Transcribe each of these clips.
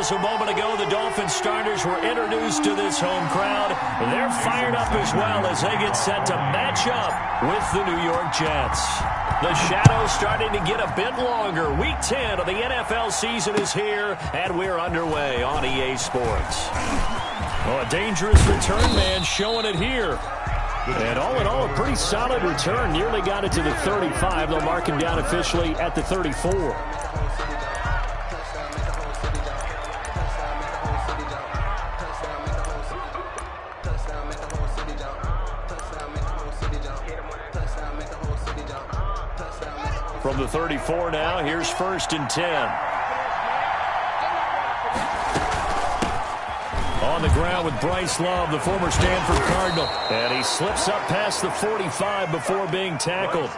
as a moment ago, the Dolphins starters were introduced to this home crowd. They're fired up as well as they get set to match up with the New York Jets. The shadow's starting to get a bit longer. Week 10 of the NFL season is here, and we're underway on EA Sports. Oh, a dangerous return man showing it here. And all in all, a pretty solid return. Nearly got it to the 35. They'll mark him down officially at the 34. From the 34 now, here's 1st and 10. On the ground with Bryce Love, the former Stanford Cardinal. And he slips up past the 45 before being tackled.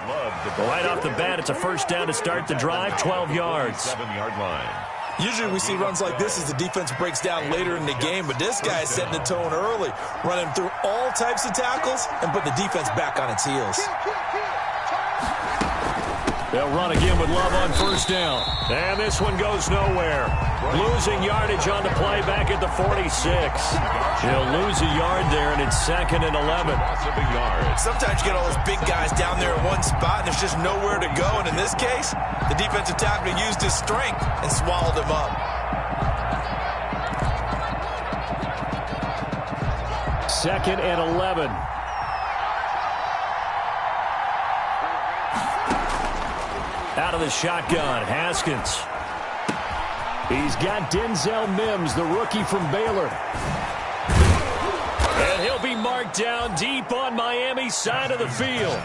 Right off the bat, it's a first down to start the drive, 12 yards. 7-yard line. Usually we see runs like this as the defense breaks down later in the game, but this guy is setting the tone early, running through all types of tackles and put the defense back on its heels. They'll run again with Love on first down. And this one goes nowhere. Losing yardage on the play back at the 46. He'll lose a yard there, and it's 2nd and 11. Sometimes you get all those big guys down there in one spot, and there's just nowhere to go. And in this case, the defensive tackle used his strength and swallowed him up. 2nd and 11. Out of the shotgun, Haskins. He's got Denzel Mims, the rookie from Baylor. And he'll be marked down deep on Miami's side of the field.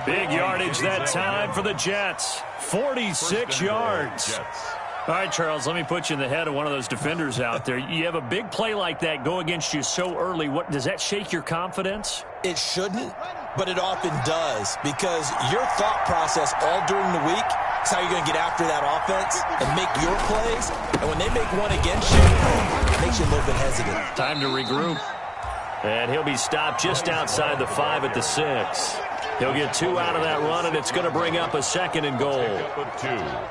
Big yardage that time for the Jets. 46 yards. All right, Charles, let me put you in the head of one of those defenders out there. You have a big play like that go against you so early. What does that shake your confidence? It shouldn't, but it often does, because your thought process all during the week is how you're going to get after that offense and make your plays. And when they make one against you, it makes you a little bit hesitant. Time to regroup. And he'll be stopped just outside the 5 at the 6. He'll get 2 out of that run, and it's going to bring up a 2nd and goal.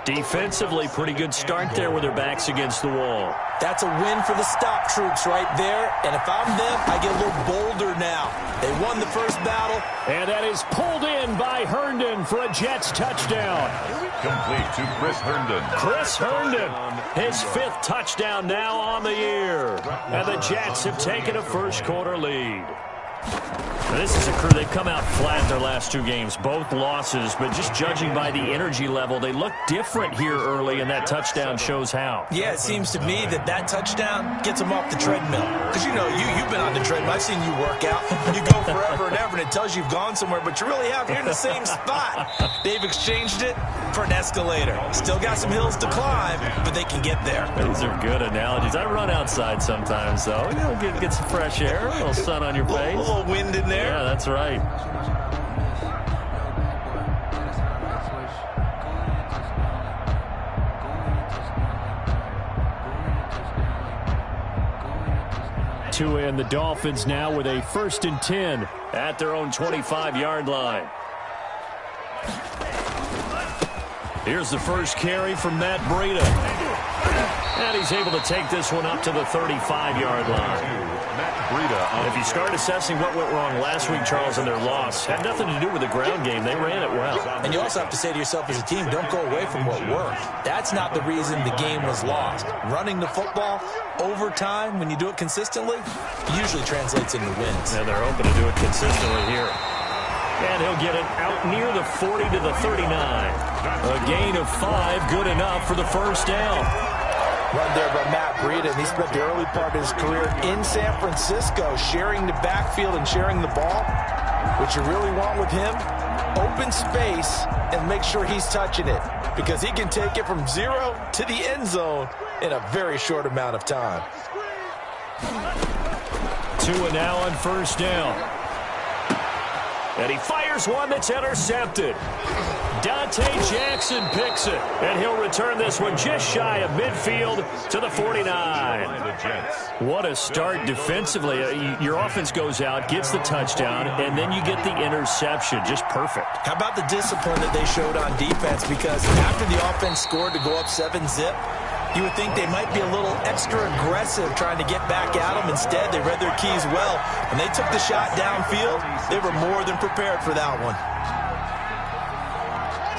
Defensively, pretty good start there with their backs against the wall. That's a win for the stop troops right there. And if I'm them, I get a little bolder now. They won the first battle. And that is pulled in by Herndon for a Jets touchdown. Complete to Chris Herndon. Chris Herndon, his 5th touchdown now on the year. And the Jets have taken a first-quarter lead. This is a crew, they've come out flat their last 2 games, both losses, but just judging by the energy level, they look different here early, and that touchdown shows how. Yeah, it seems to me that touchdown gets them off the treadmill. Because, you know, you've been on the treadmill. I've seen you work out. You go forever and ever, and it tells you you've gone somewhere, but you really have. You're in the same spot. They've exchanged it for an escalator. Still got some hills to climb, but they can get there. These are good analogies. I run outside sometimes, though. You know, get some fresh air, a little sun on your face. A little wind in there. Yeah, that's right. And the Dolphins now with a 1st and 10 at their own 25-yard line. Here's the first carry from Matt Breida. And he's able to take this one up to the 35-yard line. If you start assessing what went wrong last week, Charles, in their loss, had nothing to do with the ground game. They ran it well. And you also have to say to yourself as a team, don't go away from what worked. That's not the reason the game was lost. Running the football over time, when you do it consistently, usually translates into wins. And they're hoping to do it consistently here. And he'll get it out near the 40 to the 39. A gain of 5, good enough for the first down. Run there by Matt Breida, and he spent the early part of his career in San Francisco, sharing the backfield and sharing the ball. What you really want with him, open space and make sure he's touching it, because he can take it from 0 to the end zone in a very short amount of time. 2 now on first down. And he fires one that's intercepted. Dante Jackson picks it, and he'll return this one just shy of midfield to the 49. What a start defensively. Your offense goes out, gets the touchdown, and then you get the interception. Just perfect. How about the discipline that they showed on defense? Because after the offense scored to go up 7-zip, You would think they might be a little extra aggressive trying to get back at them. Instead, they read their keys well. When they took the shot downfield, they were more than prepared for that one.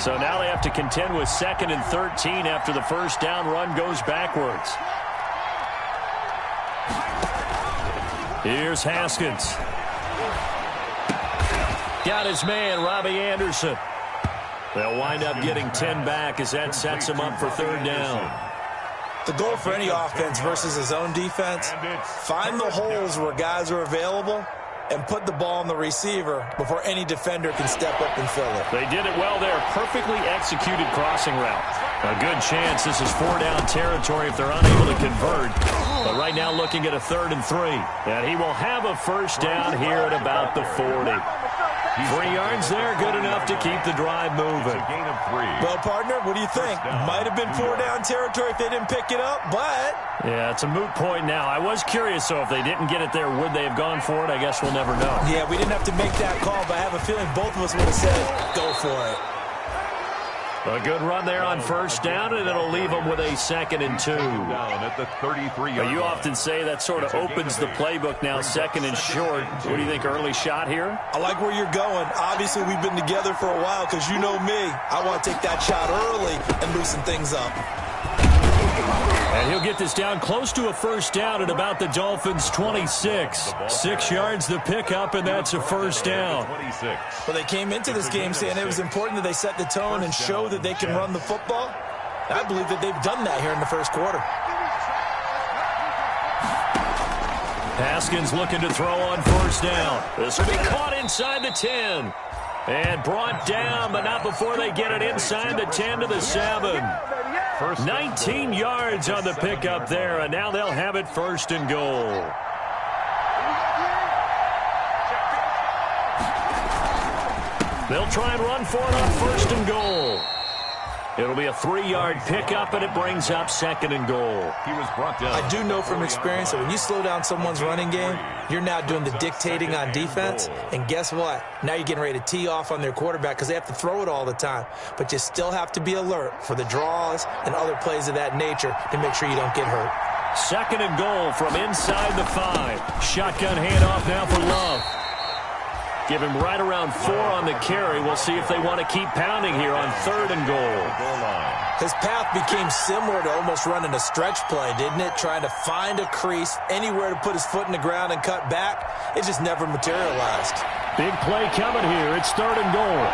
So now they have to contend with 2nd and 13 after the first down run goes backwards. Here's Haskins. Got his man, Robbie Anderson. They'll wind up getting 10 back as that sets them up for 3rd down. The goal for any offense versus a zone defense, find the holes where guys are available and put the ball on the receiver before any defender can step up and fill it. They did it well there. Perfectly executed crossing route. A good chance this is 4-down territory if they're unable to convert. But right now looking at a 3rd and 3. And he will have a first down here at about the 40. 3 yards there, good enough to keep the drive moving. Well, partner, what do you think? Might have been 4-down territory if they didn't pick it up, but... Yeah, it's a moot point now. I was curious, so if they didn't get it there, would they have gone for it? I guess we'll never know. Yeah, we didn't have to make that call, but I have a feeling both of us would have said, go for it. A good run there on first down, and it'll leave them with a 2nd and 2. At the 33-yard you often say that sort of opens the playbook now, 2nd and short. What do you think, early shot here? I like where you're going. Obviously, we've been together for a while because you know me. I want to take that shot early and loosen things up. And he'll get this down close to a first down at about the Dolphins' 26. 6 yards the pickup, and that's a first down. Well, they came into this game saying it was important that they set the tone and show that they can run the football. I believe that they've done that here in the first quarter. Haskins looking to throw on first down. This will be caught inside the 10. And brought down, but not before they get it inside the 10 to the 7. 19 yards on the pickup there, and now they'll have it 1st and goal. They'll try and run for it on 1st and goal. It'll be a 3-yard pickup, and it brings up 2nd and goal. He was brought down. I do know from experience that when you slow down someone's running game, you're now doing the dictating on defense. And guess what? Now you're getting ready to tee off on their quarterback because they have to throw it all the time. But you still have to be alert for the draws and other plays of that nature to make sure you don't get hurt. 2nd and goal from inside the 5. Shotgun handoff now for Love. Give him right around 4 on the carry. We'll see if they want to keep pounding here on 3rd and goal. His path became similar to almost running a stretch play, didn't it? Trying to find a crease, anywhere to put his foot in the ground and cut back. It just never materialized. Big play coming here. It's 3rd and goal.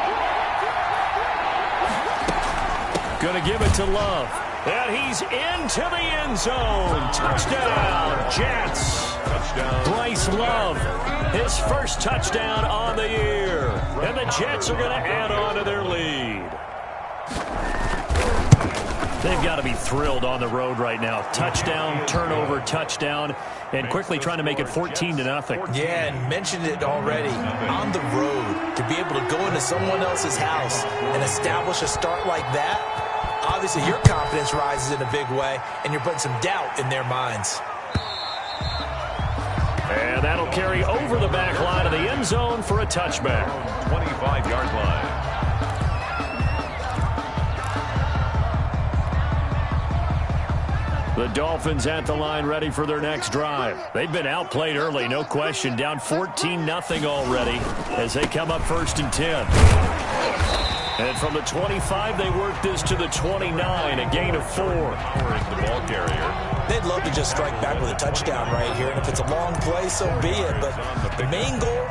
Going to give it to Love. And he's into the end zone. Touchdown, Jets. Touchdown. Bryce Love, his first touchdown on the year. And the Jets are going to add on to their lead. They've got to be thrilled on the road right now. Touchdown, turnover, touchdown, and quickly trying to make it 14-0. Yeah, and mentioned it already. On the road, to be able to go into someone else's house and establish a start like that, obviously your confidence rises in a big way, and you're putting some doubt in their minds. And that'll carry over the back line of the end zone for a touchback. 25-yard line. The Dolphins at the line ready for their next drive. They've been outplayed early, no question. Down 14-0 already as they come up 1st and 10. And from the 25, they work this to the 29, a gain of 4. The ball carrier. They'd love to just strike back with a touchdown right here, and if it's a long play, so be it. But the main goal,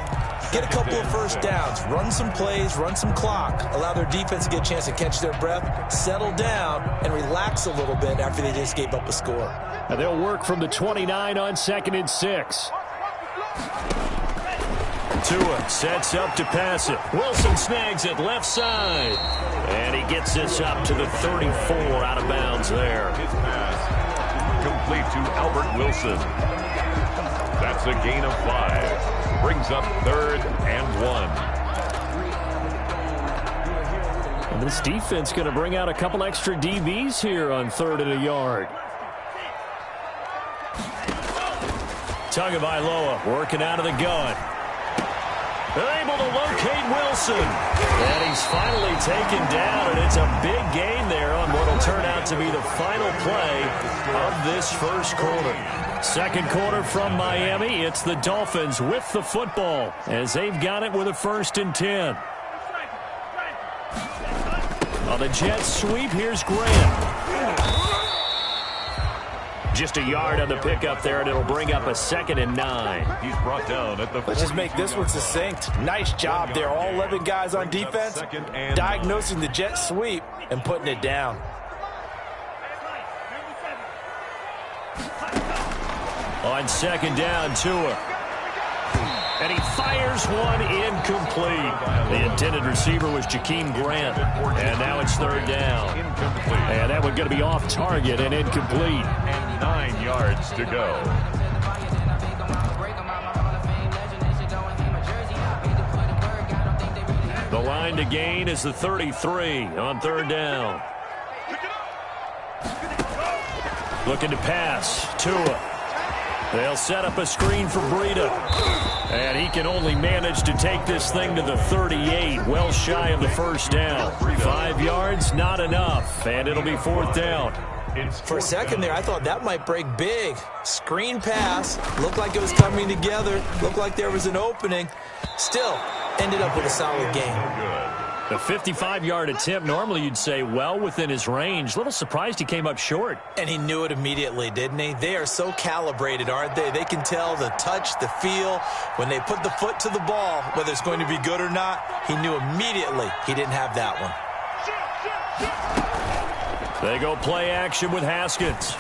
get a couple of first downs, run some plays, run some clock, allow their defense to get a chance to catch their breath, settle down, and relax a little bit after they just gave up a score. And they'll work from the 29 on 2nd and 6. Tua sets up to pass it. Wilson snags it left side. And he gets this up to the 34 out of bounds there. His pass complete to Albert Wilson. That's a gain of 5. Brings up 3rd and 1. And this defense going to bring out a couple extra DBs here on 3rd and a yard. Tagovailoa working out of the gun. They're able to locate Wilson. And he's finally taken down, and it's a big gain there on what will turn out to be the final play of this first quarter. Second quarter from Miami. It's the Dolphins with the football as they've got it with a 1st and 10. On the Jets sweep, here's Grant. Just a yard on the pickup there, and it'll bring up a 2nd and 9. He's brought down at the 40. Let's just make this one succinct. Nice job there. All 11 guys on defense diagnosing the jet sweep and putting it down. On 2nd down, Tua. And he fires one incomplete. The intended receiver was Jakeem Grant. And now it's 3rd down. And that one going to be off target and incomplete. And 9 yards to go. The line to gain is the 33 on 3rd down. Looking to pass. Tua. They'll set up a screen for Breida. And he can only manage to take this thing to the 38, well shy of the 1st down. 5 yards, not enough, and it'll be 4th down. For a second there, I thought that might break big. Screen pass, looked like it was coming together, looked like there was an opening. Still, ended up with a solid game. The 55-yard attempt, normally you'd say well within his range. Little surprised he came up short. And he knew it immediately, didn't he? They are so calibrated, aren't they? They can tell the touch, the feel. When they put the foot to the ball, whether it's going to be good or not, he knew immediately he didn't have that one. They go play action with Haskins.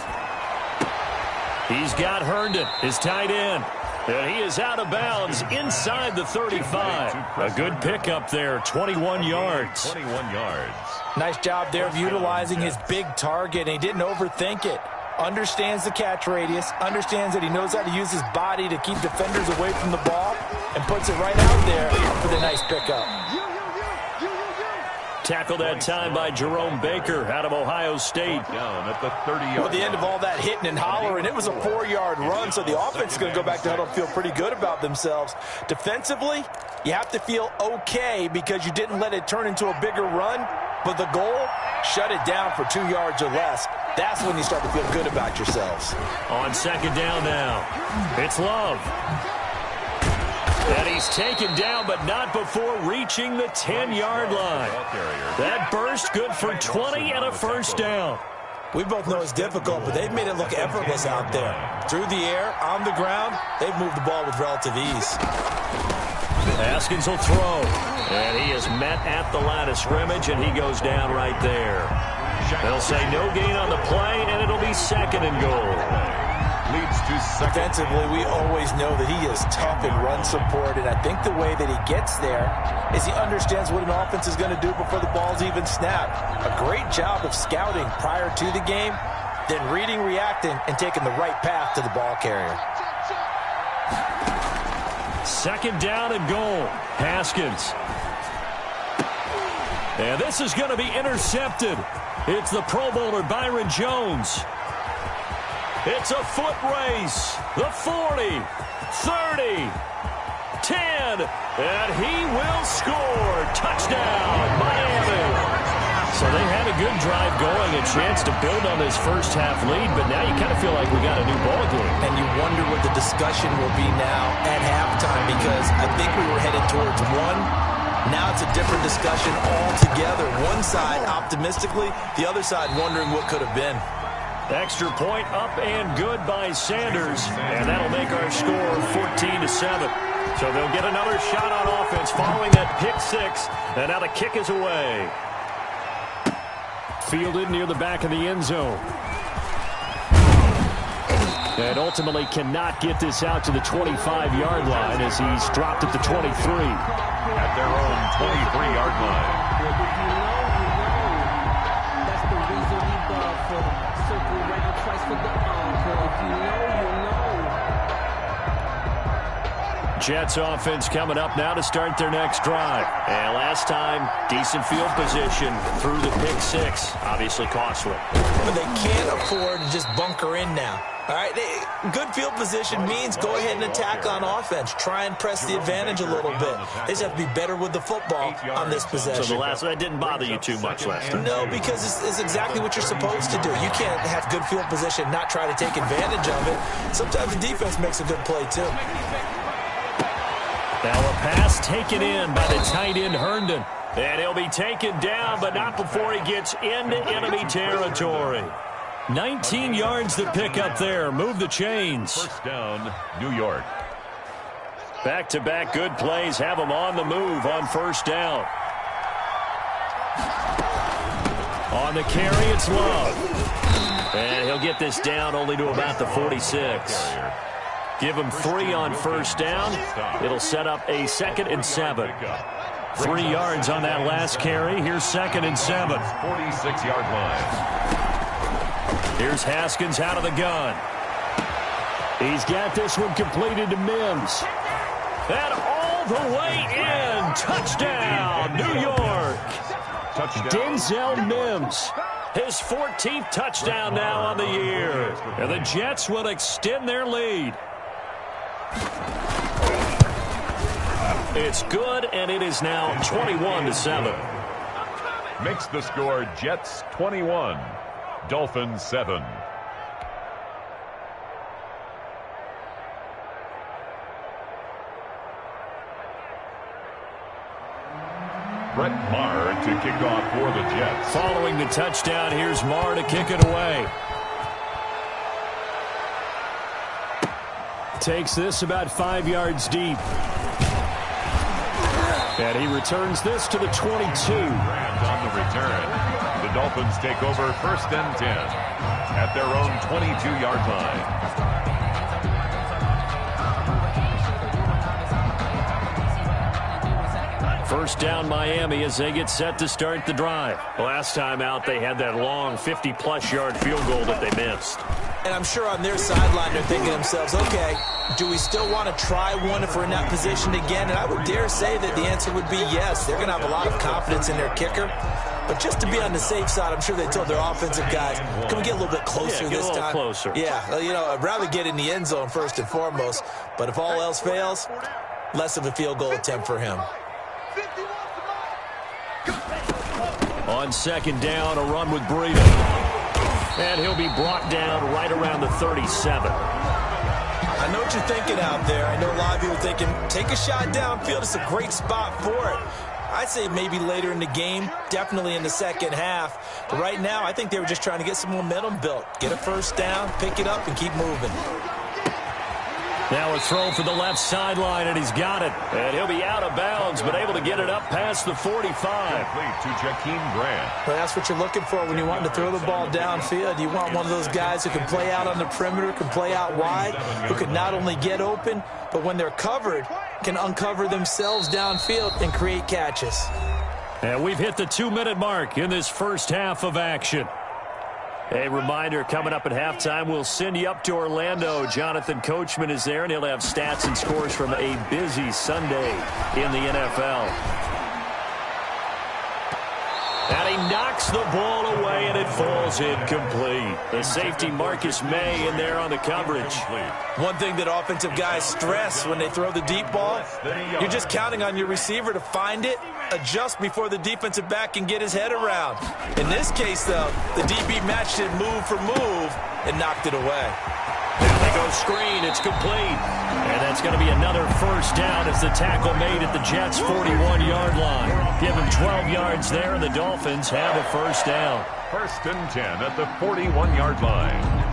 He's got Herndon, his tight end. And he is out of bounds inside the 35. A good pickup there, 21 yards. 21 yards. Nice job there of utilizing his big target, and he didn't overthink it. Understands the catch radius, understands that he knows how to use his body to keep defenders away from the ball, and puts it right out there for the nice pickup. Tackled that time by Jerome Baker out of Ohio State. Down at the 30-yard. At the end of all that hitting and hollering, it was a 4-yard run, so the offense is going to go back to huddle and feel pretty good about themselves. Defensively, you have to feel okay because you didn't let it turn into a bigger run, but the goal, shut it down for 2 yards or less. That's when you start to feel good about yourselves. On 2nd down now, it's Love. And he's taken down, but not before reaching the 10-yard line. That burst good for 20 and a 1st down. We both know it's difficult, but they've made it look effortless out there. Through the air, on the ground, they've moved the ball with relative ease. Haskins will throw. And he is met at the line of scrimmage, and he goes down right there. They'll say no gain on the play, and it'll be 2nd and goal. Leads to 2nd. Defensively, we always know that he is tough in run support, and I think the way that he gets there is he understands what an offense is going to do before the ball's even snapped. A great job of scouting prior to the game, then reading, reacting, and taking the right path to the ball carrier. 2nd down and goal. Haskins. And this is going to be intercepted. It's the Pro Bowler Byron Jones. It's a foot race. The 40, 30, 10, and he will score. Touchdown, Miami. So they had a good drive going, a chance to build on this first half lead, but now you kind of feel like we got a new ball game. And you wonder what the discussion will be now at halftime, because I think we were headed towards one. Now it's a different discussion altogether. One side optimistically, the other side wondering what could have been. Extra point up and good by Sanders, and that'll make our score 14-7. So they'll get another shot on offense following that pick 6, and now the kick is away. Fielded near the back of the end zone. And ultimately cannot get this out to the 25-yard line as he's dropped at the 23. At their own 23-yard line. Jets offense coming up now to start their next drive. And last time, decent field position through the pick six. Obviously costly. But they can't afford to just bunker in now. All right, good field position means go ahead and attack on offense. Try and press the advantage a little bit. They just have to be better with the football on this possession. So that didn't bother you too much last time? No, because it's exactly what you're supposed to do. You can't have good field position and not try to take advantage of it. Sometimes the defense makes a good play, too. Now a pass taken in by the tight end Herndon. And he'll be taken down, but not before he gets into enemy territory. 19 yards to pick up there. Move the chains. First down, New York. Back-to-back good plays have them on the move on first down. On the carry, it's Love. And he'll get this down only to about the 46. Give him 3 on first down. It'll set up a 2nd and 7. 3 yards on that last carry. Here's 2nd and 7. 46-yard line. Here's Haskins out of the gun. He's got this one completed to Mims. And all the way in. Touchdown, New York. Denzel Mims. His 14th touchdown now on the year. And the Jets will extend their lead. It's good, and it is now 21-7. Makes the score Jets 21. Dolphins 7. Brett Maher to kick off for the Jets. Following the touchdown, here's Maher to kick it away. Takes this about 5 yards deep. And he returns this to the 22. Rams on the return. The Dolphins take over 1st and 10 at their own 22-yard line. First down Miami as they get set to start the drive. Last time out they had that long 50-plus yard field goal that they missed. And I'm sure on their sideline they're thinking to themselves, okay, do we still want to try one if we're in that position again? And I would dare say that the answer would be yes. They're going to have a lot of confidence in their kicker. But just to be on the safe side, I'm sure they told their offensive guys, can we get a little bit closer this time? Closer. Yeah, you know, I'd rather get in the end zone first and foremost. But if all else fails, less of a field goal attempt for him. On 2nd down, a run with Breida. And he'll be brought down right around the 37. I know what you're thinking out there. I know a lot of you are thinking, take a shot downfield. It's a great spot for it. I'd say maybe later in the game, definitely in the second half. But right now, I think they were just trying to get some momentum built. Get a first down, pick it up, and keep moving. Now a throw for the left sideline, and he's got it. And he'll be out of bounds, but able to get it up past the 45. Complete to Jakeem Grant. Well, that's what you're looking for when you want to throw the ball downfield. You want one of those guys who can play out on the perimeter, can play out wide, who can not only get open, but when they're covered, can uncover themselves downfield and create catches. And we've hit the 2-minute mark in this first half of action. A reminder, coming up at halftime, we'll send you up to Orlando. Jonathan Coachman is there, and he'll have stats and scores from a busy Sunday in the NFL. And he knocks the ball away, and it falls incomplete. The safety, Marcus May, in there on the coverage. One thing that offensive guys stress when they throw the deep ball, you're just counting on your receiver to find it, adjust before the defensive back can get his head around. In this case, though, the DB matched it move for move and knocked it away. Now they go screen. It's complete. And that's going to be another first down as the tackle made at the Jets' 41-yard line. Give them 12 yards there, and the Dolphins have a first down. 1st and 10 at the 41-yard line.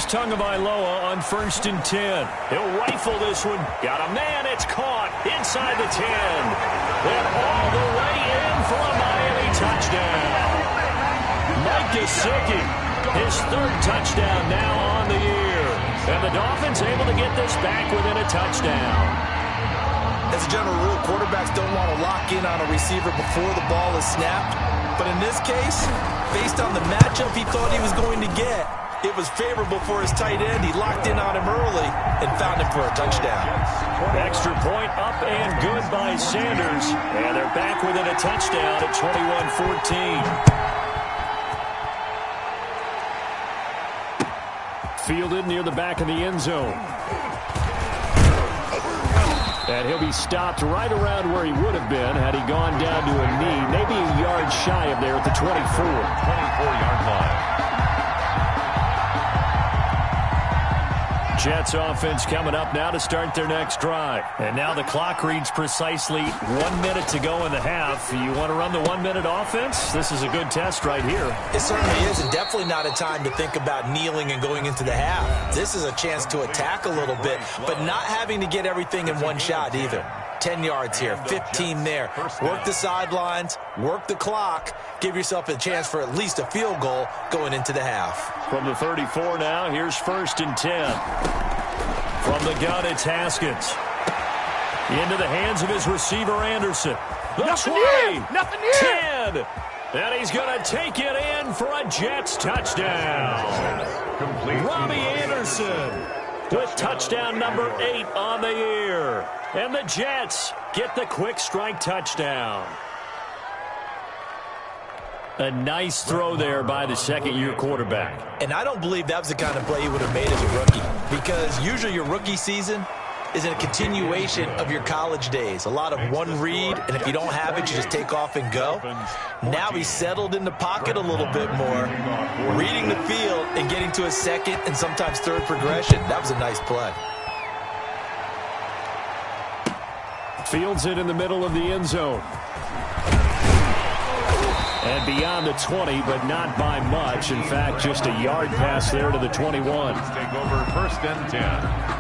Tagovailoa on 1st and 10. He'll rifle this one. Got a man. It's caught inside the 10. And all the way in for a Miami touchdown. Mike Gesicki, his 3rd touchdown now on the year. And the Dolphins able to get this back within a touchdown. As a general rule, quarterbacks don't want to lock in on a receiver before the ball is snapped. But in this case, based on the matchup he thought he was going to get, it was favorable for his tight end. He locked in on him early and found him for a touchdown. Extra point up and good by Sanders. And they're back within a touchdown at 21-14. Fielded near the back of the end zone. And he'll be stopped right around where he would have been had he gone down to a knee, maybe a yard shy of there at the 24. 24-yard line. Jets offense coming up now to start their next drive. And now the clock reads precisely 1 minute to go in the half. You want to run the 1-minute offense? This is a good test right here. It certainly is, and definitely not a time to think about kneeling and going into the half. This is a chance to attack a little bit, but not having to get everything in one shot either. 10 yards here, 15 there. Work the sidelines, work the clock, give yourself a chance for at least a field goal going into the half. From the 34 now, here's 1st and 10. From the gun, it's Haskins. Into the hands of his receiver, Anderson. The 20, 10, and he's going to take it in for a Jets touchdown. Robbie Anderson with touchdown number 8 on the year. And the Jets get the quick strike touchdown. A nice throw there by the second-year quarterback. And I don't believe that was the kind of play he would have made as a rookie, because usually your rookie season is a continuation of your college days. A lot of one read, and if you don't have it, you just take off and go. Now he's settled in the pocket a little bit more, reading the field and getting to a second and sometimes third progression. That was a nice play. Fields it in the middle of the end zone. And beyond the 20, but not by much. In fact, just a yard pass there to the 21. Take over 1st and 10.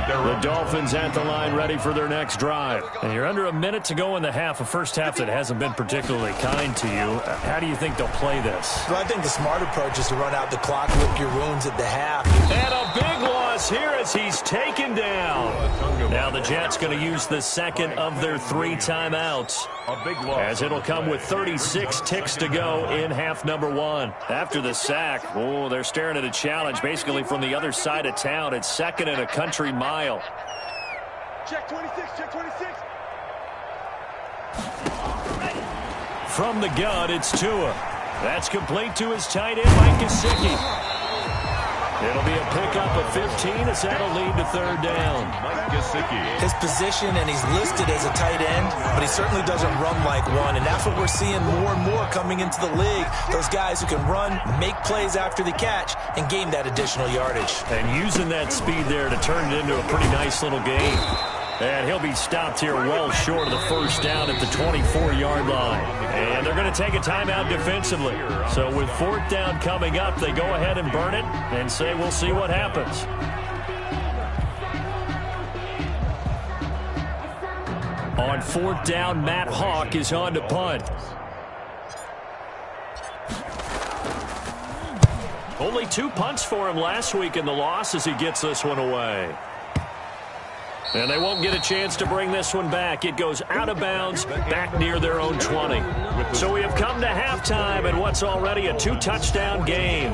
The Dolphins at the line ready for their next drive. And you're under a minute to go in the half, a first half that hasn't been particularly kind to you. How do you think they'll play this? Well, I think the smart approach is to run out the clock, lick your wounds at the half. And a big loss here as he's taken down. Now the Jets going to use the second of their 3 timeouts, as it'll come with 36 ticks to go in half number 1. After the sack, they're staring at a challenge basically from the other side of town. It's 2nd and a country mile. Check 26, check 26. From the gun, it's Tua. That's complete to his tight end, Mike Gesicki. It'll be a pickup of 15 as that'll lead to 3rd down. Mike Gesicki. His position, and he's listed as a tight end, but he certainly doesn't run like one, and that's what we're seeing more and more coming into the league. Those guys who can run, make plays after the catch, and gain that additional yardage. And using that speed there to turn it into a pretty nice little game. And he'll be stopped here well short of the 1st down at the 24-yard line. And they're going to take a timeout defensively. So with 4th down coming up, they go ahead and burn it and say we'll see what happens. On 4th down, Matt Hawk is on to punt. Only 2 punts for him last week in the loss as he gets this one away. And they won't get a chance to bring this one back. It goes out of bounds back near their own 20. So we have come to halftime in what's already a 2-touchdown game.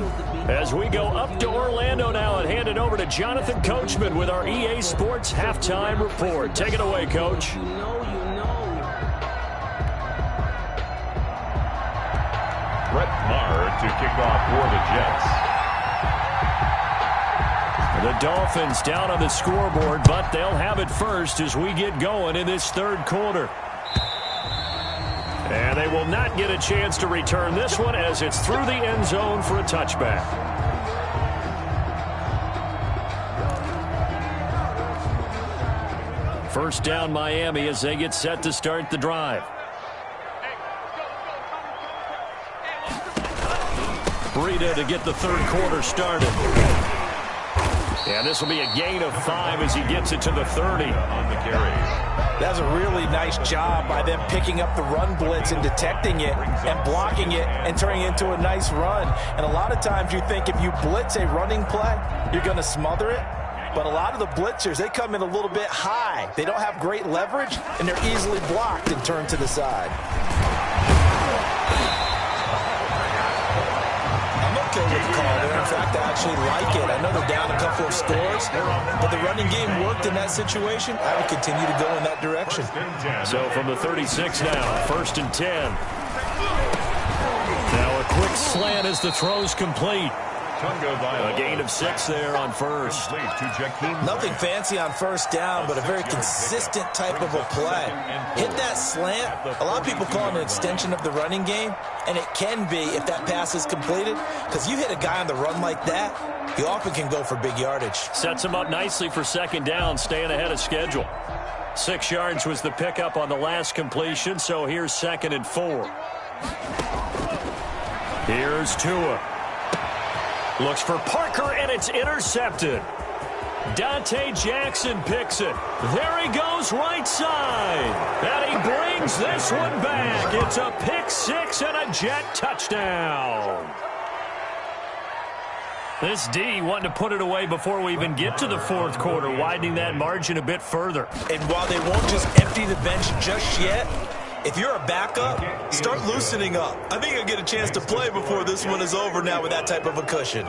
As we go up to Orlando now and hand it over to Jonathan Coachman with our EA Sports Halftime Report. Take it away, Coach. Brett Maher to kick off for the Jets. The Dolphins down on the scoreboard, but they'll have it first as we get going in this 3rd quarter. And they will not get a chance to return this one as it's through the end zone for a touchback. First down Miami as they get set to start the drive. Breida to get the 3rd quarter started. And this will be a gain of 5 as he gets it to the 30. On the carry. That's a really nice job by them picking up the run blitz and detecting it and blocking it and turning it into a nice run. And a lot of times you think if you blitz a running play, you're going to smother it. But a lot of the blitzers, they come in a little bit high. They don't have great leverage, and they're easily blocked and turned to the side. I'm okay with the call there. In fact, I actually like it. I know they're down a couple of scores, but the running game worked in that situation. I would continue to go in that direction. So from the 36 now, 1st and 10. Now a quick slant as the throw's complete. A gain of 6 there on first. Nothing fancy on first down, but a very consistent type of a play. Hit that slant. A lot of people call it an extension of the running game, and it can be if that pass is completed, because you hit a guy on the run like that, he often can go for big yardage. Sets him up nicely for 2nd down, staying ahead of schedule. 6 yards was the pickup on the last completion, so here's 2nd and 4. Here's Tua. Looks for Parker, and it's intercepted. Dante Jackson picks it. There he goes right side. And he brings this one back. It's a pick 6 and a Jet touchdown. This D wanting to put it away before we even get to the 4th quarter, widening that margin a bit further. And while they won't just empty the bench just yet, if you're a backup, start loosening up. I think you'll get a chance to play before this one is over now with that type of a cushion.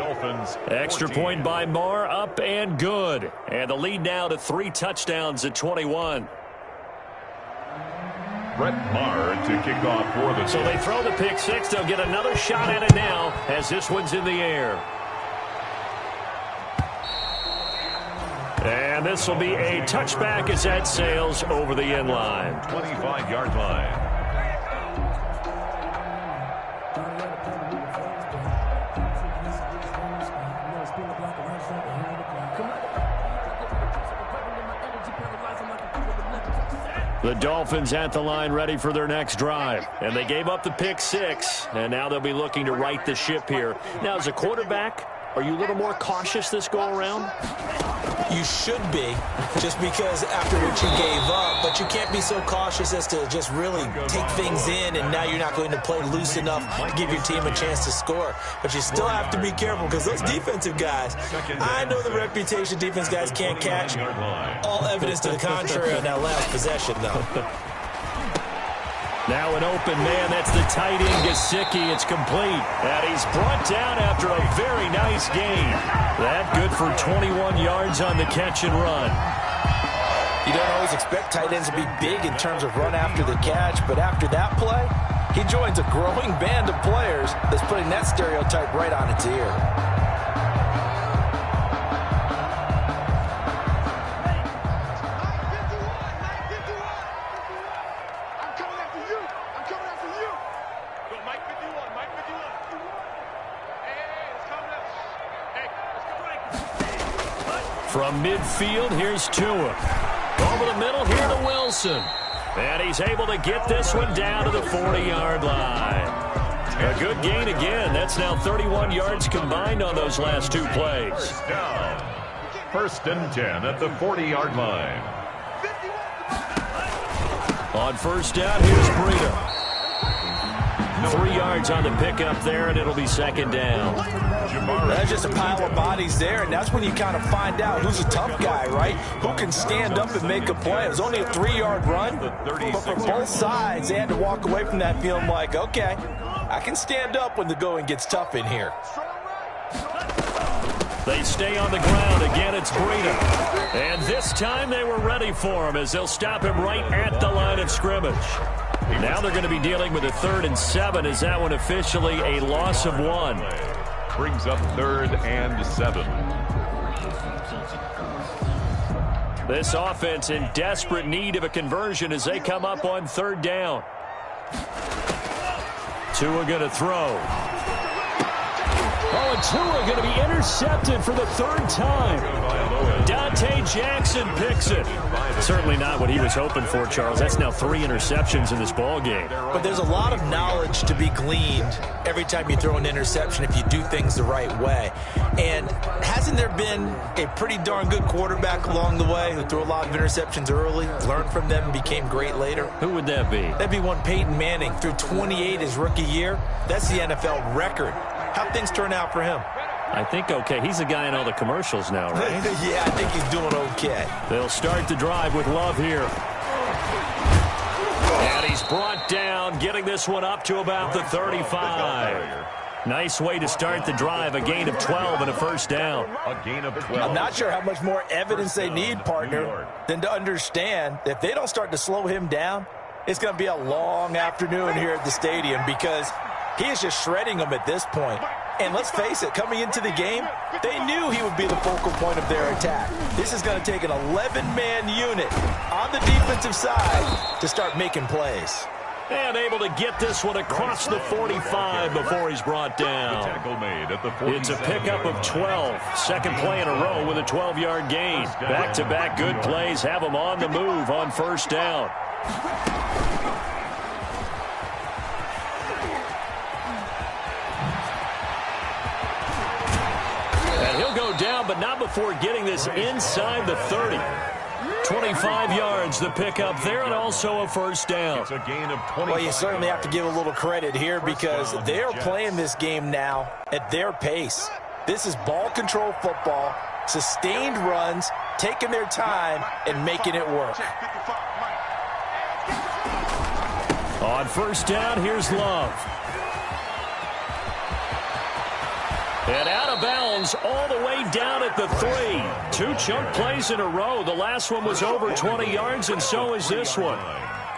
Extra point by Marr, up and good. And the lead now to 3 touchdowns at 21. Brett Marr to kick off for the... So they throw the pick 6. They'll get another shot at it now as this one's in the air. And this will be a touchback as that sails over the end line. 25-yard line. The Dolphins at the line ready for their next drive. And they gave up the pick 6, and now they'll be looking to right the ship here. Now, as a quarterback, are you a little more cautious this go-around? You should be, just because after what you gave up, but you can't be so cautious as to just really take things in, and now you're not going to play loose enough to give your team a chance to score. But you still have to be careful, because those defensive guys, I know the reputation defense guys can't catch. All evidence to the contrary on that last possession, though. Now an open man, that's the tight end, Gesicki. It's complete. And he's brought down after a very nice gain. That good for 21 yards on the catch and run. You don't always expect tight ends to be big in terms of run after the catch, but after that play, he joins a growing band of players that's putting that stereotype right on its ear. From midfield, here's Tua. Over the middle here to Wilson. And he's able to get this one down to the 40-yard line. A good gain again. That's now 31 yards combined on those last 2 plays. First down. 1st and 10 at the 40-yard line. On 1st down, here's Breida. 3 yards on the pickup there, and it'll be 2nd down. That's just a pile of bodies there, and that's when you kind of find out who's a tough guy, right? Who can stand up and make a play. It was only a 3-yard run, but for both sides, they had to walk away from that feeling like, okay, I can stand up when the going gets tough in here. They stay on the ground. Again, it's Breida. And this time they were ready for him as they'll stop him right at the line of scrimmage. Now they're going to be dealing with a 3rd and 7. Is that one officially a loss of 1? Brings up 3rd and 7. This offense in desperate need of a conversion as they come up on 3rd down. Tua going to throw. Oh, and Tua going to be intercepted for the 3rd time. Dante Jackson picks it. Certainly not what he was hoping for, Charles. That's now 3 interceptions in this ball game. But there's a lot of knowledge to be gleaned every time you throw an interception if you do things the right way. And hasn't there been a pretty darn good quarterback along the way who threw a lot of interceptions early, learned from them, and became great later? Who would that be? That'd be one Peyton Manning. Threw 28 his rookie year. That's the NFL record. How'd things turn out for him? I think okay. He's the guy in all the commercials now, right? Yeah, I think he's doing okay. They'll start the drive with Love here. And he's brought down, getting this one up to about the 35. Nice way to start the drive, a gain of 12 and a first down. A gain of 12. I'm not sure how much more evidence they need, partner, than to understand that if they don't start to slow him down, it's going to be a long afternoon here at the stadium because he is just shredding them at this point. And let's face it, coming into the game, they knew he would be the focal point of their attack. This is going to take an 11-man unit on the defensive side to start making plays. And able to get this one across the 45 before he's brought down. Tackle made at the It's a pickup of 12. Second play in a row with a 12-yard gain. Back-to-back good plays have him on the move on first down. And he'll go down, but not before getting this inside the 30. 25 yards, the pickup there, and also a first down. It's a gain of 20. Well, you certainly have to give a little credit here because they're playing this game now at their pace. This is ball control football, sustained runs, taking their time, and making it work. On first down, here's Love. And out of bounds all the way down at the 3. 2 chunk plays in a row. The last one was over 20 yards, and so is this one.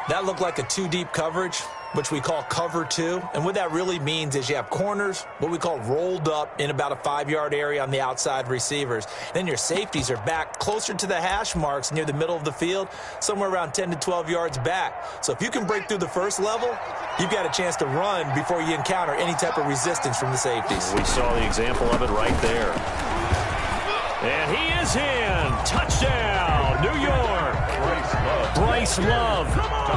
That looked like a 2-deep coverage, which we call cover 2. And what that really means is you have corners, what we call rolled up in about a 5-yard area on the outside receivers. Then your safeties are back closer to the hash marks near the middle of the field, somewhere around 10 to 12 yards back. So if you can break through the first level, you've got a chance to run before you encounter any type of resistance from the safeties. We saw the example of it right there. And he is in. Touchdown, New York. Bryce Love,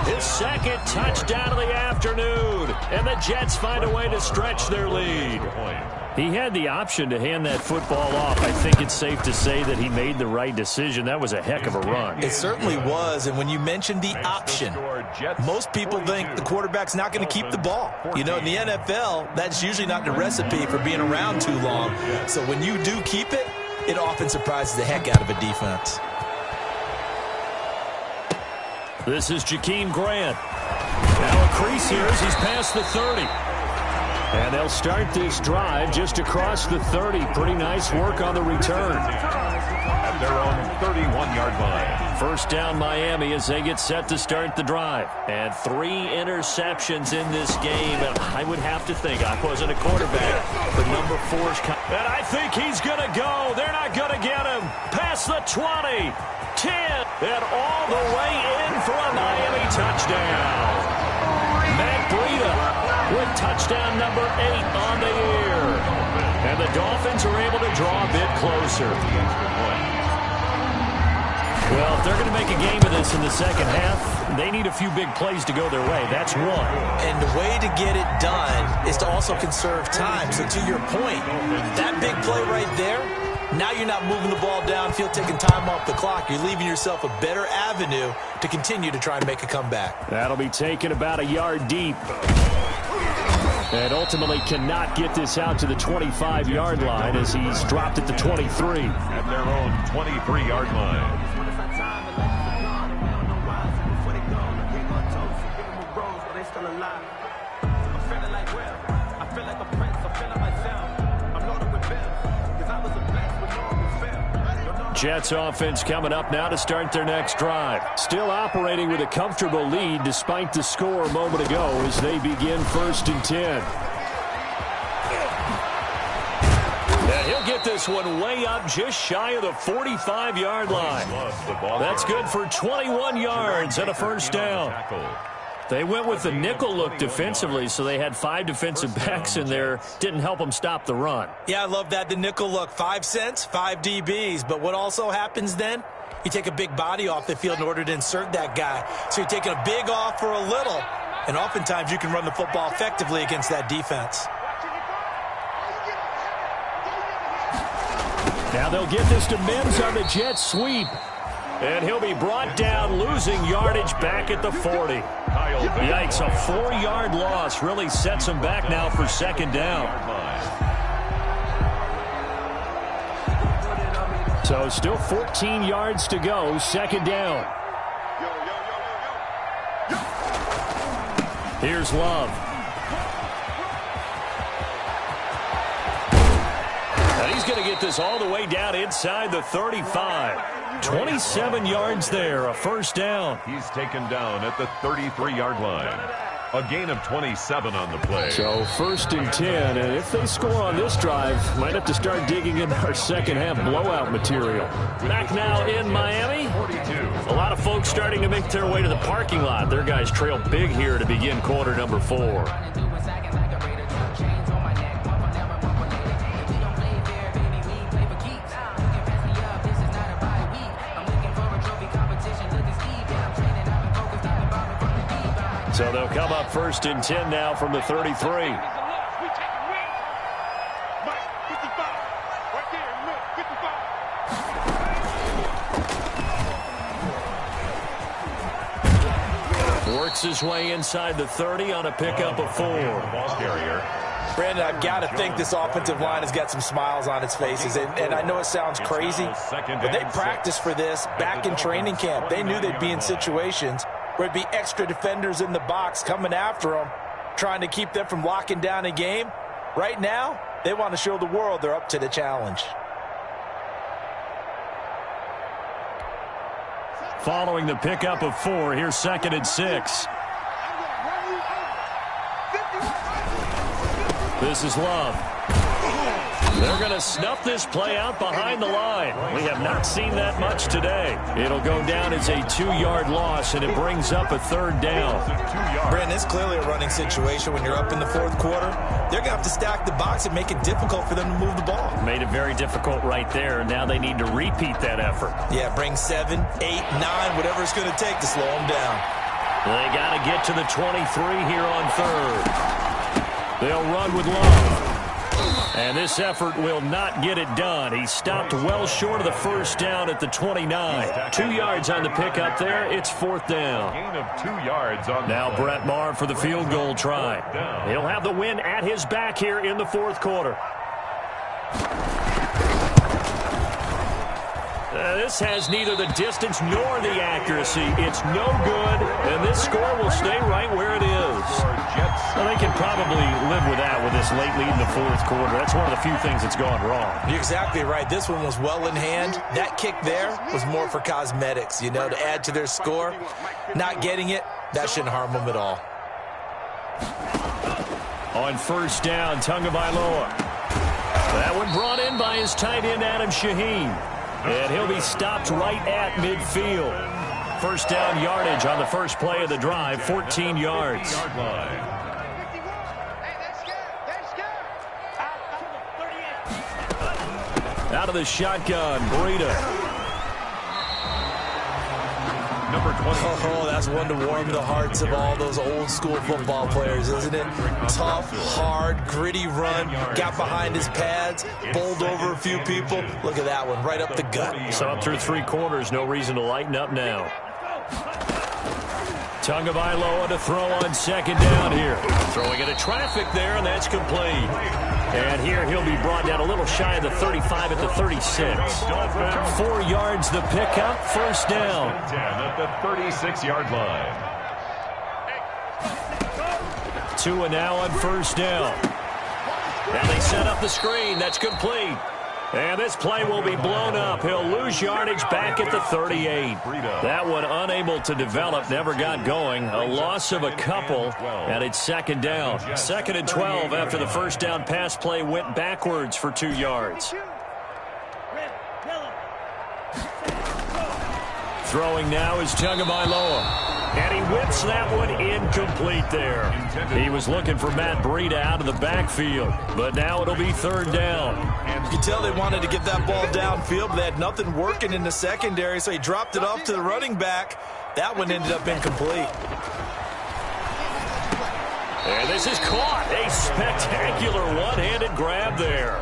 his second touchdown of the afternoon. And the Jets find a way to stretch their lead. He had the option to hand that football off. I think it's safe to say that he made the right decision. That was a heck of a run. It certainly was. And when you mentioned the option, most people think the quarterback's not going to keep the ball. You know, in the NFL, that's usually not the recipe for being around too long. So when you do keep it, it often surprises the heck out of a defense. This is Jakeem Grant. Now a crease here as he's past the 30. And they'll start this drive just across the 30. Pretty nice work on the return. At their own 31-yard line. First down Miami as they get set to start the drive. And 3 interceptions in this game. And I would have to think, I wasn't a quarterback, but number 4's coming. And I think he's going to go. They're not going to get him. Past the 20, 10, and all the way in for a Miami touchdown. Matt Breida with touchdown number 8 on the year. And the Dolphins are able to draw a bit closer. Well, if they're going to make a game of this in the second half, they need a few big plays to go their way. That's one. And the way to get it done is to also conserve time. So to your point, that big play right there, now you're not moving the ball downfield, taking time off the clock. You're leaving yourself a better avenue to continue to try and make a comeback. That'll be taken about a yard deep. And ultimately cannot get this out to the 25-yard line as he's dropped at the 23. At their own 23-yard line. Jets offense coming up now to start their next drive. Still operating with a comfortable lead despite the score a moment ago as they begin 1st and 10. And he'll get this one way up just shy of the 45-yard line. That's good for 21 yards and a first down. They went with the nickel look defensively, so they had 5 defensive backs in there. Didn't help them stop the run. Yeah, I love that, the nickel look. 5 cents, 5 DBs. But what also happens then? You take a big body off the field in order to insert that guy. So you're taking a big off for a little. And oftentimes you can run the football effectively against that defense. Now they'll get this to Mims on the jet sweep. And he'll be brought down, losing yardage back at the 40. Yikes, a 4-yard loss really sets him back now for second down. So still 14 yards to go, second down. Here's Love. And he's going to get this all the way down inside the 35. 27 yards there, a first down. He's taken down at the 33-yard line. A gain of 27 on the play. So first and 10, and if they score on this drive, might have to start digging in our second half blowout material. Back now in Miami. 42. A lot of folks starting to make their way to the parking lot. Their guys trail big here to begin quarter number 4. So they'll come up first and 10 now from the 33. Works his way inside the 30 on a pickup of 4. Ball carrier. Brandon, I've got to think this offensive line has got some smiles on its faces. And I know it sounds crazy, but they practiced for this back in training camp. They knew they'd be in situations where it'd be extra defenders in the box coming after them, trying to keep them from locking down a game. Right now, they want to show the world they're up to the challenge. Following the pickup of 4, here's second and 6. This is Love. They're going to snuff this play out behind the line. We have not seen that much today. It'll go down as a 2-yard loss, and it brings up a third down. Brandon, it's clearly a running situation when you're up in the 4th quarter. They're going to have to stack the box and make it difficult for them to move the ball. Made it very difficult right there. Now they need to repeat that effort. Yeah, bring 7, 8, 9, whatever it's going to take to slow them down. They got to get to the 23 here on 3rd. They'll run with Love. And this effort will not get it done. He stopped well short of the first down at the 29. 2 yards on the pickup there. It's 4th down. Gain of 2 yards on now Brett Maher for the field goal try. He'll have the win at his back here in the 4th quarter. This has neither the distance nor the accuracy. It's no good, and this score will stay right where it is. Well, they can probably live with that with this late lead in the 4th quarter. That's one of the few things that's gone wrong. You're exactly right. This one was well in hand. That kick there was more for cosmetics, you know, to add to their score. Not getting it, that shouldn't harm them at all. On first down, Tagovailoa. That one brought in by his tight end, Adam Shaheen. And he'll be stopped right at midfield. First down yardage on the first play of the drive, 14 yards. Out of the shotgun, Breida. Number 20. Oh, that's one to warm the hearts of all those old school football players, isn't it? Tough, hard, gritty run. Got behind his pads, bowled over a few people. Look at that one, right up the gut. So up through 3 quarters, no reason to lighten up now. Tagovailoa to throw on second down here. Throwing into traffic there, and that's complete. And here he'll be brought down a little shy of the 35 at the 36. 4 yards the pickup, first down. 10 at the 36-yard line. Tua now on first down. Now they set up the screen. That's complete. And this play will be blown up. He'll lose yardage back at the 38. That one unable to develop, never got going. A loss of a couple, and it's second down. Second and 12 after the first down pass play went backwards for 2 yards. Throwing now is Tagovailoa. And he whips that one incomplete there. He was looking for Matt Breida out of the backfield, but now it'll be third down. You can tell they wanted to get that ball downfield, but they had nothing working in the secondary, so he dropped it off to the running back. That one ended up incomplete. And this is caught. A spectacular one-handed grab there.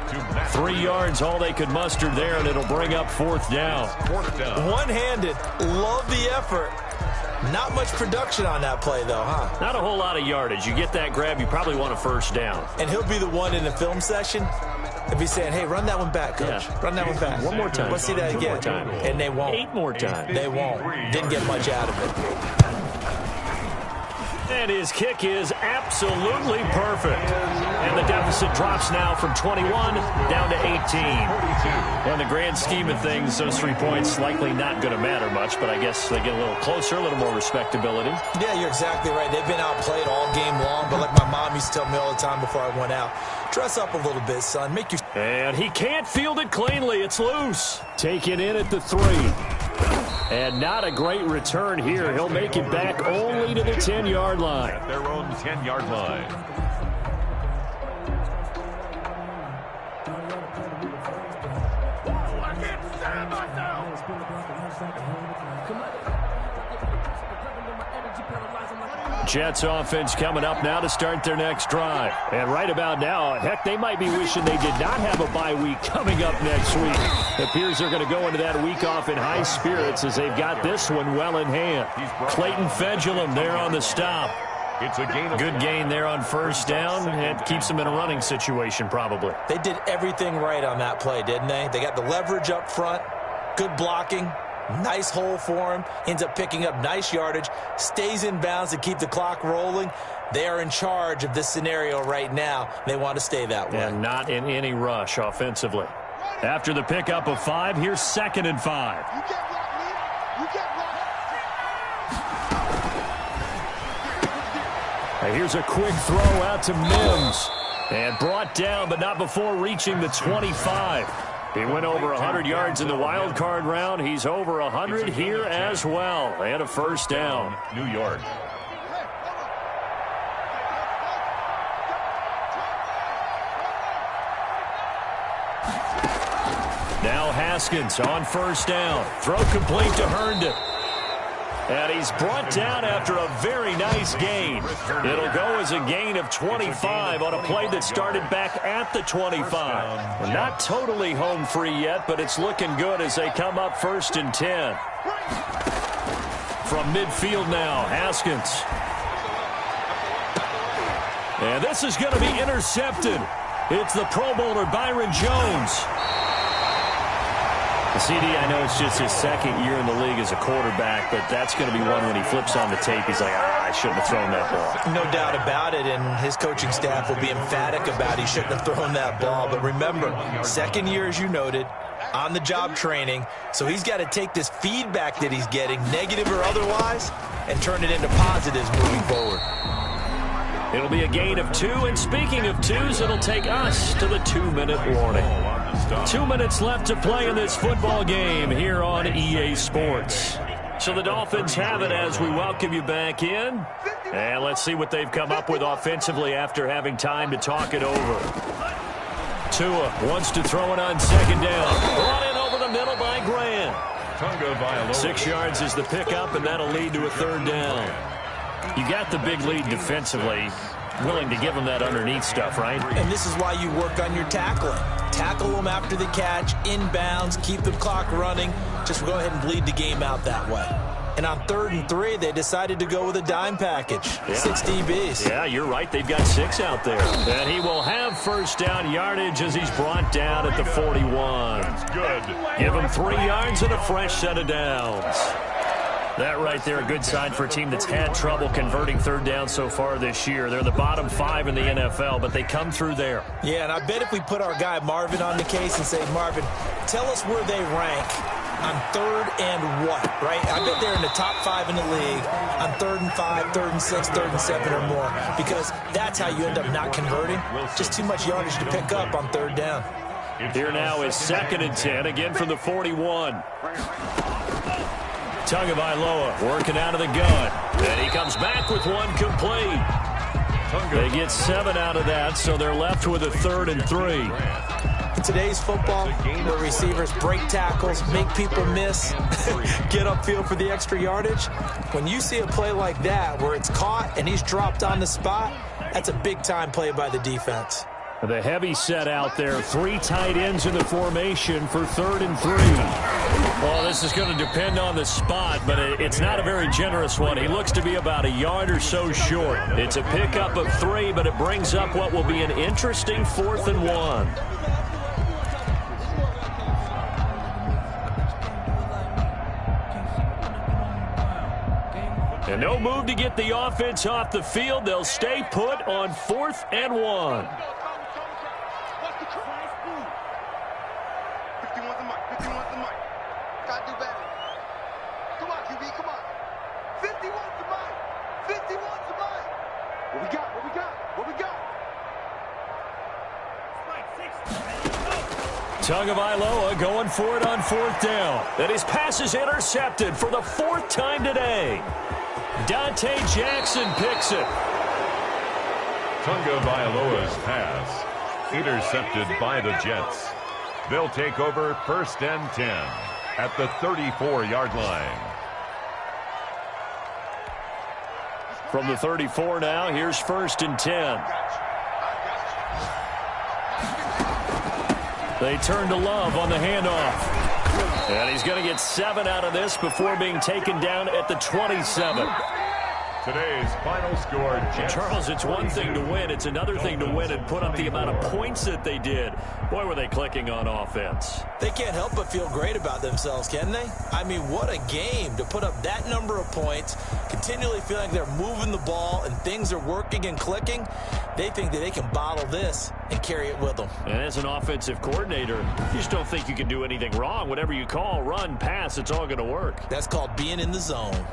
3 yards, all they could muster there, and it'll bring up fourth down. One-handed. Love the effort. Not much production on that play, though, huh? Not a whole lot of yardage. You get that grab, you probably want a first down. And he'll be the one in the film session. He'll be saying, hey, run that one back, coach. Yeah. Run that one back. One more time. Let's see that again. 2 more time. And they won't. 8 more times. They won't. Didn't get much out of it. And his kick is absolutely perfect. And the deficit drops now from 21 down to 18. In the grand scheme of things, those 3 points likely not going to matter much, but I guess they get a little closer, a little more respectability. Yeah, you're exactly right. They've been outplayed all game long, but like my mom used to tell me all the time before I went out, dress up a little bit, son. Make your... And he can't field it cleanly. It's loose. Taken in at the 3. And not a great return here. He'll make it back only to the 10-yard line. At their own 10-yard line. Jets offense coming up now to start their next drive. And right about now, heck, they might be wishing they did not have a bye week coming up next week. It appears they're going to go into that week off in high spirits as they've got this one well in hand. Clayton Fedulum there on the stop. It's a gain. Good gain there on first down. It keeps them in a running situation probably. They did everything right on that play, didn't they? They got the leverage up front, good blocking. Nice hole for him. Ends up picking up nice yardage. Stays in bounds to keep the clock rolling. They are in charge of this scenario right now. They want to stay that way. And not in any rush offensively. After the pickup of 5, here's 2nd and 5. And here's a quick throw out to Mims. And brought down, but not before reaching the 25. He went over 100 yards in the wild card round. He's over 100 here as well. And a first down. New York. Now Haskins on first down. Throw complete to Herndon. And he's brought down after a very nice gain. It'll go as a gain of 25 on a play that started back at the 25. Well, not totally home free yet, but it's looking good as they come up 1st and 10. From midfield now, Haskins. And this is going to be intercepted. It's the Pro Bowler Byron Jones. CD, I know it's just his 2nd year in the league as a quarterback, but that's going to be one when he flips on the tape. He's like, I shouldn't have thrown that ball. No doubt about it, and his coaching staff will be emphatic about he shouldn't have thrown that ball. But remember, 2nd year, as you noted, on-the-job training, so he's got to take this feedback that he's getting, negative or otherwise, and turn it into positives moving forward. It'll be a gain of 2, and speaking of 2s, it'll take us to the 2-minute warning. 2 minutes left to play in this football game here on EA Sports. So the Dolphins have it as we welcome you back in. And let's see what they've come up with offensively after having time to talk it over. Tua wants to throw it on 2nd down. Brought in over the middle by Grant. 6 yards is the pickup, and that'll lead to a 3rd down. You got the big lead defensively. Willing to give them that underneath stuff, right? And this is why you work on your tackling. Tackle them after the catch, inbounds, keep the clock running. Just go ahead and bleed the game out that way. And on 3rd and 3, they decided to go with a dime package. Yeah. 6 DBs. Yeah, you're right. They've got 6 out there. And he will have first down yardage as he's brought down at the 41. That's good. Give him 3 yards and a fresh set of downs. That right there, a good sign for a team that's had trouble converting 3rd down so far this year. They're the bottom 5 in the NFL, but they come through there. Yeah, and I bet if we put our guy Marvin on the case and say, Marvin, tell us where they rank on 3rd and what, right? I bet they're in the top 5 in the league on 3rd and 5, 3rd and 6, 3rd and 7 or more, because that's how you end up not converting. Just too much yardage to pick up on 3rd down. Here now is 2nd and 10, again from the 41. Tagovailoa working out of the gun. And he comes back with one complete. They get 7 out of that, so they're left with a 3rd and 3. In today's football, where receivers break tackles, make people miss, get upfield for the extra yardage, when you see a play like that where it's caught and he's dropped on the spot, that's a big-time play by the defense. The heavy set out there, 3 tight ends in the formation for 3rd and 3. Well, this is going to depend on the spot, but it's not a very generous one. He looks to be about a yard or so short. It's a pickup of 3, but it brings up what will be an interesting 4th and 1. And no move to get the offense off the field. They'll stay put on 4th and 1. 51's the mic. 51's the mic. Gotta do better. Come on, QB, come on. 51's the mic. 51's the mic. What we got? What we got? What we got? Tagovailoa going for it on 4th down. And his pass is intercepted for the 4th time today. Dante Jackson picks it. Tagovailoa's pass intercepted by the Jets. They'll take over 1st and 10 at the 34-yard line. From the 34 now, here's 1st and 10. They turn to Love on the handoff. And he's going to get 7 out of this before being taken down at the 27. Today's final score, Jets. Charles, it's one thing to win. It's another thing to win and put up the amount of points that they did. Boy, were they clicking on offense. They can't help but feel great about themselves, can they? I mean, what a game to put up that number of points, continually feeling like they're moving the ball and things are working and clicking. They think that they can bottle this and carry it with them. And as an offensive coordinator, you just don't think you can do anything wrong. Whatever you call, run, pass, it's all going to work. That's called being in the zone.